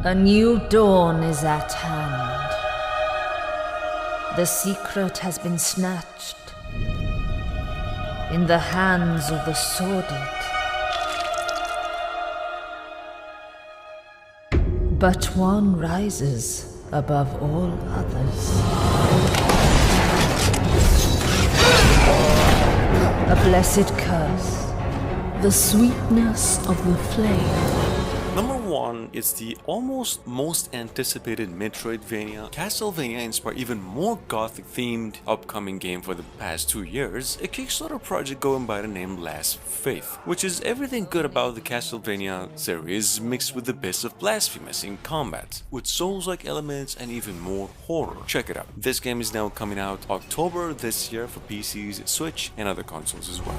A new dawn is at hand. The secret has been snatched in the hands of the sordid. But one rises above all others. A blessed curse, the sweetness of the flame. Number 1 is the almost most anticipated Metroidvania, Castlevania-inspired even more gothic-themed upcoming game for the past 2 years, a Kickstarter project going by the name Last Faith, which is everything good about the Castlevania series mixed with the best of blasphemous in combat, with Souls-like elements and even more horror. Check it out. This game is now coming out October this year for PCs, Switch, and other consoles as well.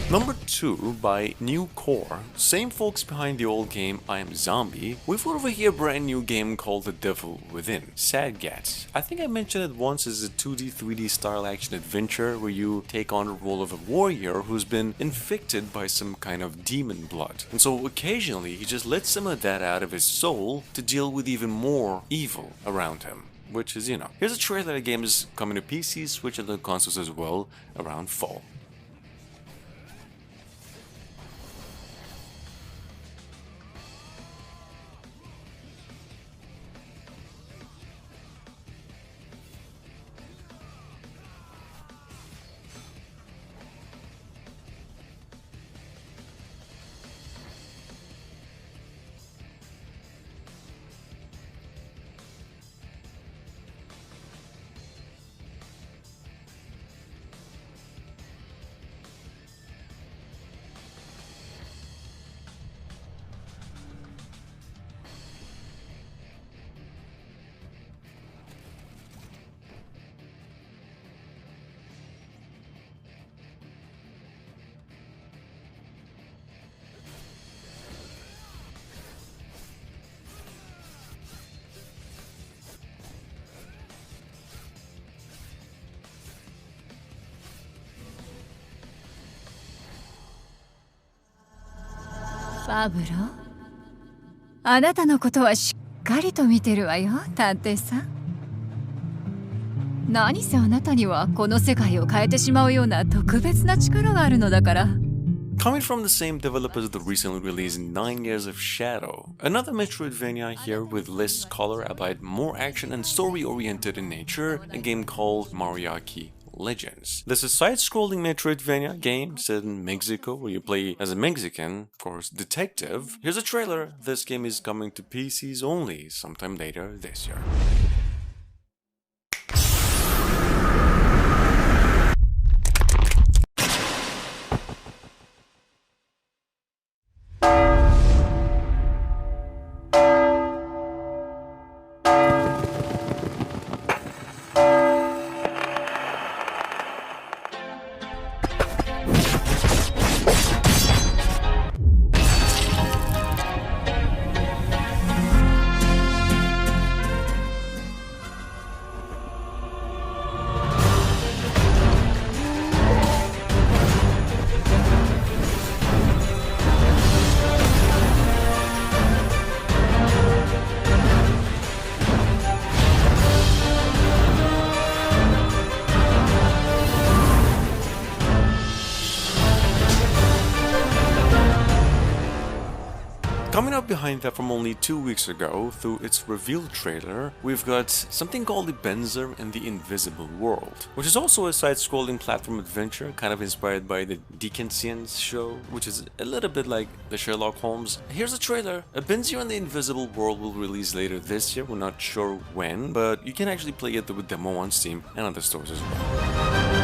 Number 2 by New Core, same folks behind the old game I Am Zombie, we've got over here a brand new game called The Devil Within, Sad Gats. I think I mentioned it once as a 2D, 3D style action adventure where you take on the role of a warrior who's been infected by some kind of demon blood. And so occasionally he just lets some of that out of his soul to deal with even more evil around him. Which is, here's a trailer. The game is coming to PC, Switch, and other consoles as well around fall.パブロ、あなたのことはしっかりと見てるわよ、探偵さん。何せあなたにはこの世界を変えてしまうような特別な力があるのだから。Coming from the same developers of the recently released 9 Years of Shadow, another Metroidvania here with less color, albeit more action and story-oriented in nature, a game called Mariachi Legends. This is a side-scrolling Metroidvania game set in Mexico where you play as a Mexican, of course, detective. Here's a trailer. This game is coming to PCs only sometime later this year. Coming up behind that from only 2 weeks ago, through its reveal trailer, we've got something called the Benzer and the Invisible World, which is also a side-scrolling platform adventure, kind of inspired by the Dickensians show, which is a little bit like the Sherlock Holmes. Here's a trailer. A Benzer and the Invisible World will release later this year, we're not sure when, but you can actually play it with demo on Steam and other stores as well.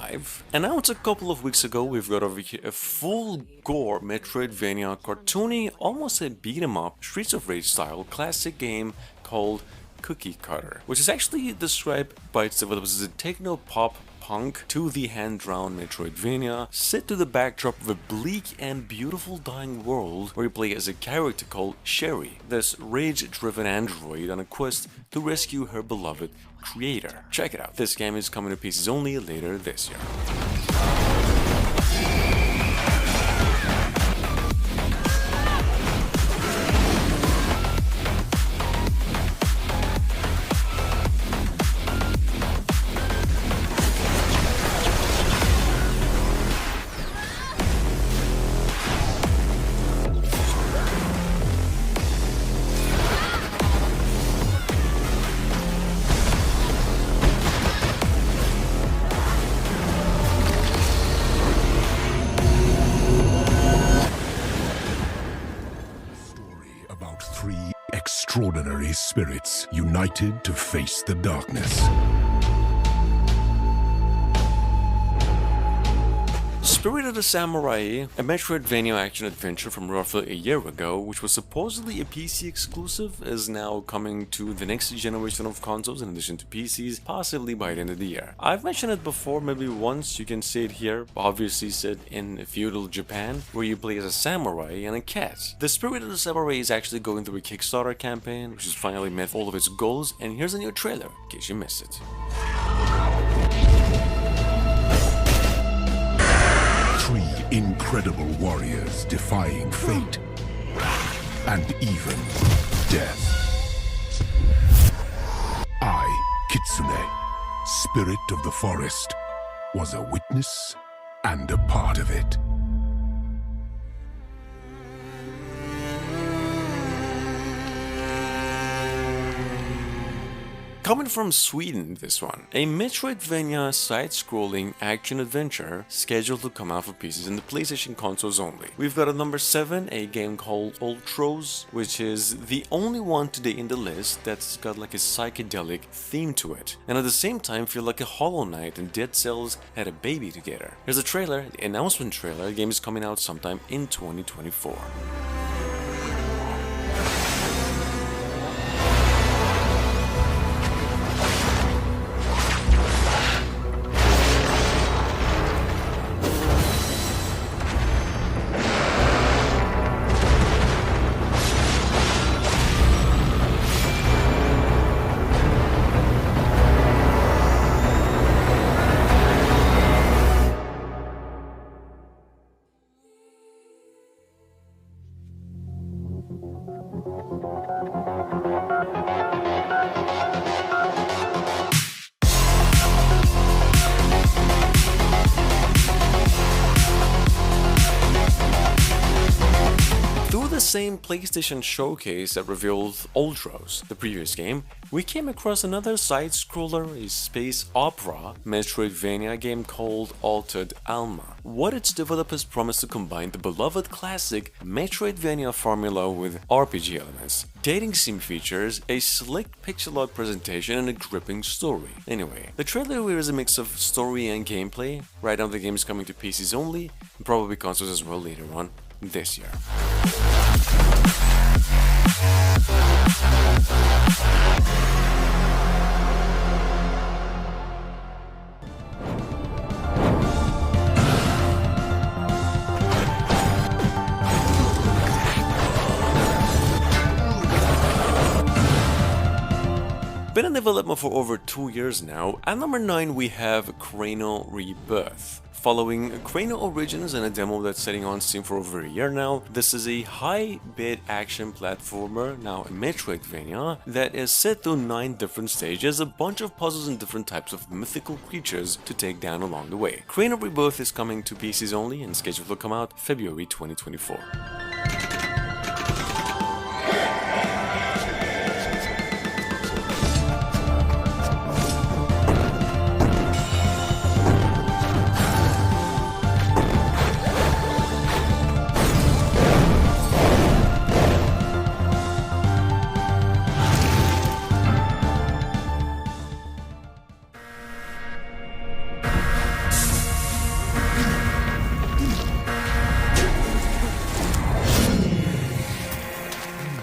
PS5. Announced a couple of weeks ago, we've got over here a full gore Metroidvania cartoony, almost a beat 'em up, Streets of Rage style classic game called Cookie Cutter, which is actually described by its developers as a techno-pop punk to the hand-drawn Metroidvania, set to the backdrop of a bleak and beautiful dying world where you play as a character called Sherry, this rage-driven android on a quest to rescue her beloved creator. Check it out, this game is coming to PCs only later this year. Three extraordinary spirits united to face the darkness. Spirit of the Samurai, a Metroidvania action-adventure from roughly a year ago, which was supposedly a PC exclusive, is now coming to the next generation of consoles in addition to PCs, possibly by the end of the year. I've mentioned it before, maybe once, you can see it here, obviously set in feudal Japan, where you play as a samurai and a cat. The Spirit of the Samurai is actually going through a Kickstarter campaign, which has finally met all of its goals, and here's a new trailer, in case you missed it. Three incredible warriors defying fate and even death. I, Kitsune, spirit of the forest, was a witness and a part of it. Coming from Sweden, this one. A Metroidvania side-scrolling action-adventure scheduled to come out for PCs and the PlayStation consoles only. We've got at number 7, a game called Ultros, which is the only one today in the list that's got like a psychedelic theme to it. And at the same time feel like a Hollow Knight and Dead Cells had a baby together. Here's a trailer, the announcement trailer. The game is coming out sometime in 2024. The same PlayStation showcase that revealed Ultros, the previous game, we came across another side-scroller, a space opera Metroidvania game called Altered Alma. What its developers promised to combine the beloved classic Metroidvania formula with RPG elements, dating sim features, a slick pixel art presentation, and a gripping story. Anyway, the trailer here is a mix of story and gameplay. Right now the game is coming to PCs only, and probably consoles as well later on this year. Been in development for over 2 years now. At number 9 we have Chrono Rebirth. Following Chrono Origins and a demo that's sitting on Steam for over a year now, this is a high-bit action platformer, now a Metroidvania, that is set through 9 different stages, a bunch of puzzles and different types of mythical creatures to take down along the way. Chrono Rebirth is coming to PCs only and scheduled to come out February 2024.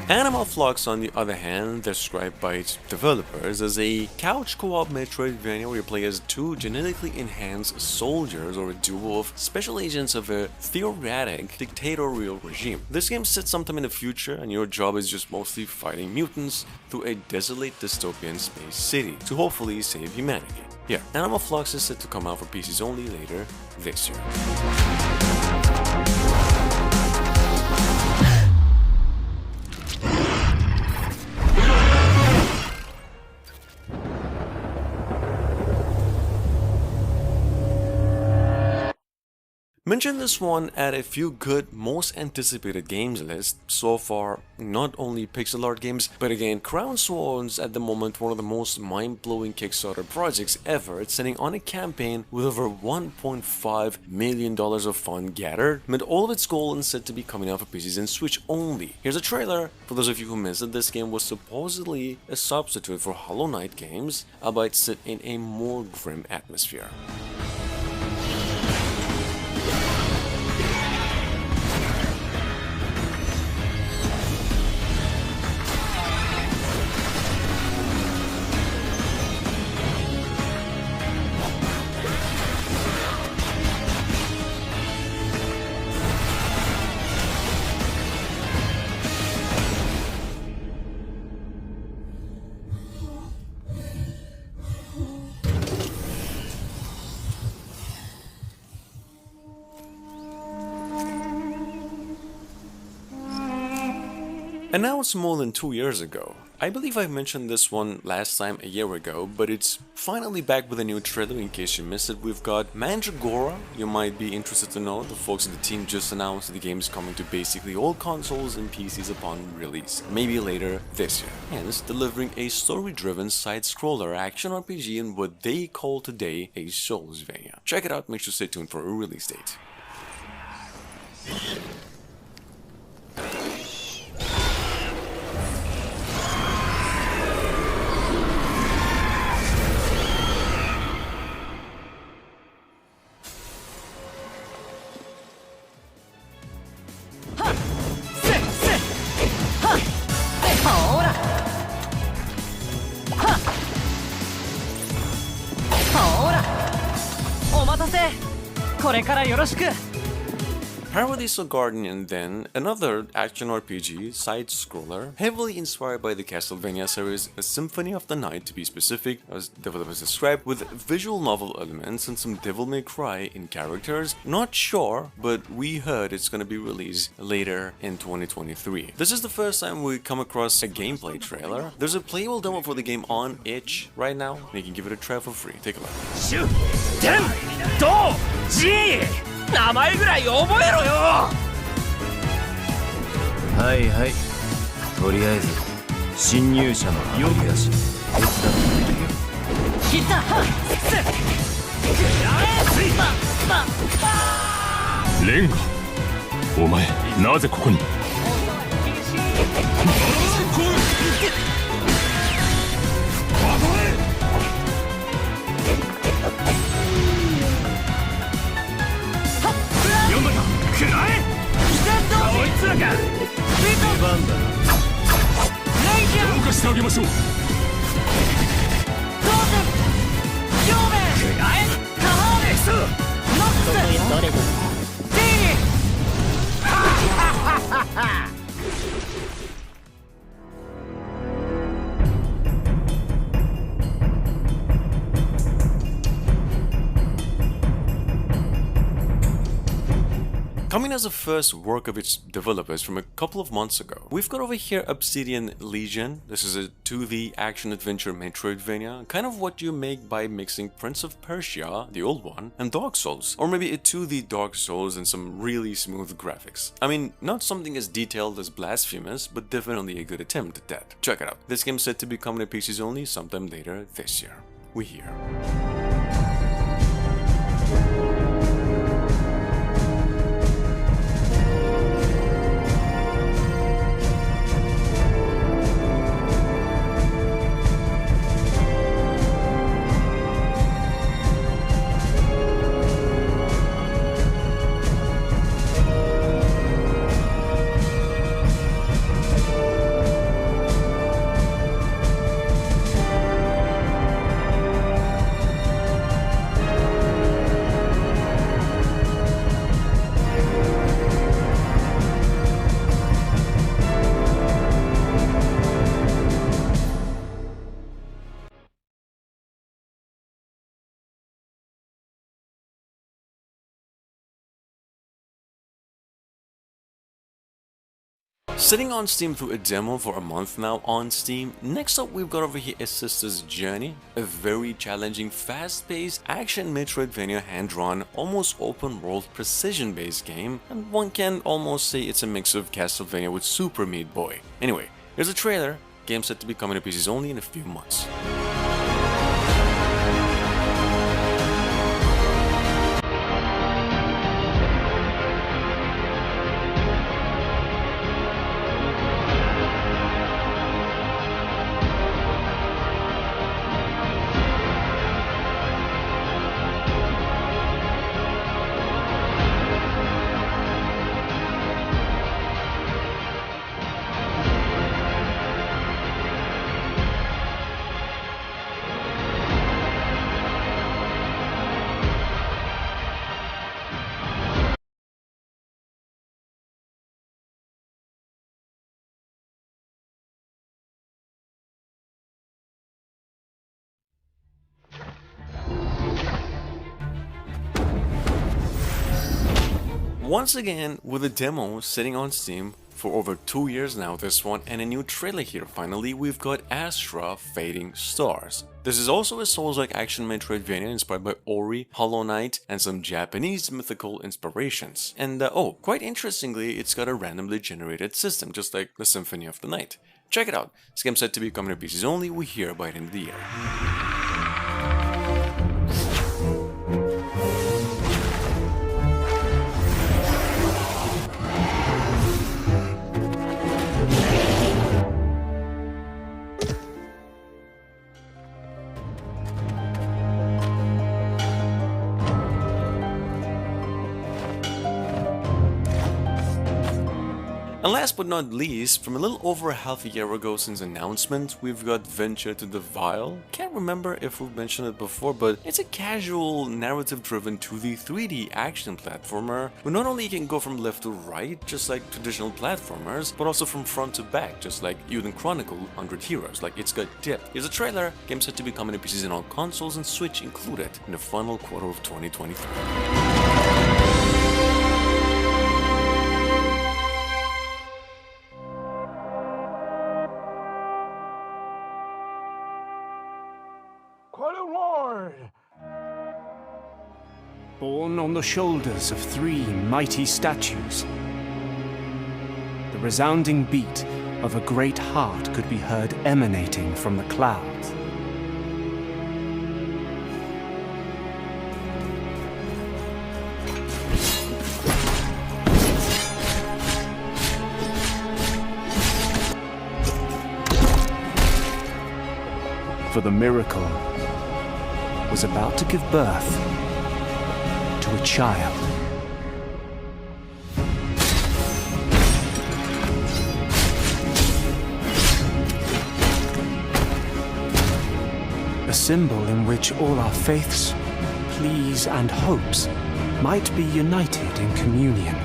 Animal Flux, on the other hand, described by its developers as a couch co-op Metroidvania where you play as two genetically enhanced soldiers or a duo of special agents of a theocratic dictatorial regime. This game sits sometime in the future and your job is just mostly fighting mutants through a desolate dystopian space city to hopefully save humanity. Yeah, Animal Flux is set to come out for PCs only later this year. Mention this one at a few good most anticipated games list so far, not only pixel art games, but again Crown Swords at the moment one of the most mind-blowing Kickstarter projects ever. It's sitting on a campaign with over $1.5 million of funds gathered, met all of its goals and said to be coming out for PCs and Switch only. Here's a trailer for those of you who missed it. This game was supposedly a substitute for Hollow Knight games, albeit set in a more grim atmosphere. And now it's more than 2 years ago. I believe I mentioned this one last time a year ago, but it's finally back with a new trailer. In case you missed it, we've got Mandragora. You might be interested to know the folks at the team just announced that the game is coming to basically all consoles and PCs upon release, maybe later this year. Hence, delivering a story-driven side-scroller action RPG in what they call today a Soulsvania. Check it out, make sure to stay tuned for a release date. Paradiso Guardian, then, another action RPG side-scroller, heavily inspired by the Castlevania series, a symphony of the night to be specific, as developers described, with visual novel elements and some Devil May Cry in characters. Not sure, but we heard it's gonna be released later in 2023. This is the first time we come across a gameplay trailer. There's a playable demo for the game on itch right now, and you can give it a try for free. Take a look. 名前ぐらい覚えろよ。はいはい。とりあえず侵入者の呼び出し手伝ってみるよ。切った。レンガ、お前なぜここに？こいつらか。出番だ。動かしてあげましょう。Coming as a first work of its developers from a couple of months ago, we've got over here Obsidian Legion. This is a 2D action-adventure Metroidvania, kind of what you make by mixing Prince of Persia, the old one, and Dark Souls, or maybe a 2D Dark Souls and some really smooth graphics. I mean, not something as detailed as Blasphemous, but definitely a good attempt at that. Check it out. This game's set to be coming to PCs only sometime later this year. We hear. Sitting on Steam through a demo for a month now on Steam. Next up we've got over here is Sister's Journey, a very challenging, fast-paced action Metroidvania hand-drawn, almost open-world precision-based game, and one can almost say it's a mix of Castlevania with Super Meat Boy. Anyway, here's a trailer, game set to be coming to PCs only in a few months. Once again, with a demo sitting on Steam for over 2 years now, this one, and a new trailer here finally, we've got Astra Fading Stars. This is also a Souls-like action Metroidvania inspired by Ori, Hollow Knight, and some Japanese mythical inspirations. And oh, quite interestingly, it's got a randomly generated system, just like the Symphony of the Night. Check it out, this game's set to be coming to PCs only, we hear by the end of the year. And last but not least, from a little over half a year ago since announcement, we've got Venture to the Vile. Can't remember if we've mentioned it before, but it's a casual, narrative-driven 2D 3D action platformer, where not only you can go from left to right, just like traditional platformers, but also from front to back, just like Uden Chronicle 100 Heroes, like it's got depth. Here's a trailer, game set to be coming to PCs and all consoles and Switch included in the final quarter of 2023. Borne on the shoulders of 3 mighty statues. The resounding beat of a great heart could be heard emanating from the clouds. For the miracle was about to give birth to a child. A symbol in which all our faiths, pleas, and hopes might be united in communion.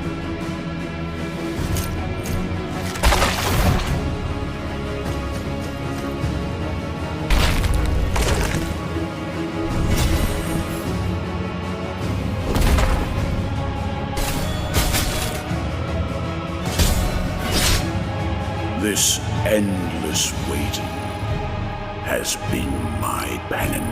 This endless waiting has been my penance.